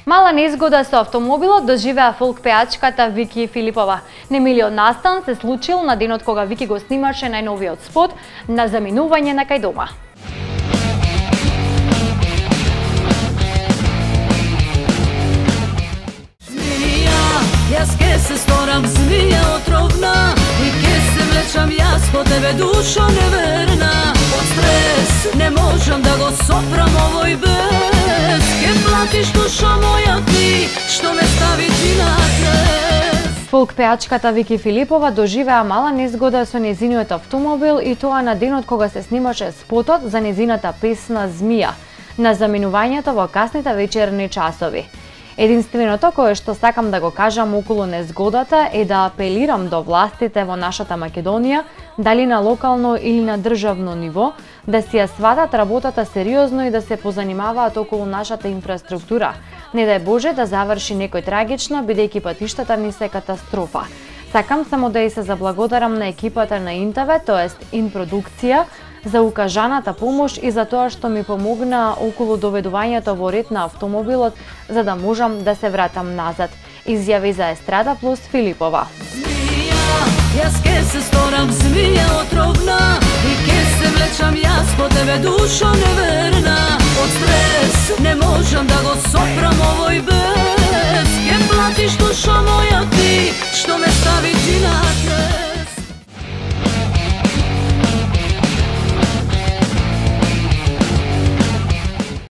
Мала незгода со автомобилот доживеа фолк пеачката Вики Филипова. Немилиот настан се случил на денот кога Вики го снимаше најновиот спот на заминување на кај дома. Јас ке се сторам змија отровна и ке се влечам јас по тебе душо неверна. Од стрес не можам да го сопрам овој бес. Ке платиш душо моја ти, што ме стави ти на трес. Фолк пеачката Вики Филипова доживеа мала незгода со нејзиниот автомобил и тоа на денот кога се снимаше спотот за нејзината песна Змија на заминувањето во касните вечерни часови. Единственото кое што сакам да го кажам околу незгодата е да апелирам до властите во нашата Македонија, дали на локално или на државно ниво, да си ја сватат работата сериозно и да се позанимаваат околу нашата инфраструктура. Не дај Боже да заврши некој трагично, бидејќи патиштата ни се катастрофа. Сакам само да и се заблагодарам на екипата на Интаве, тоест Инпродукција, за укажаната помош и за тоа што ми помогна околу доведувањето во ред на автомобилот, за да можам да се вратам назад. Изјави за Естрада Плюс Филипова. Јас ке се сторам змија отровна и ке се влечам јас по тебе душо неверна. Од стрес не можам да го сопрам овој бес.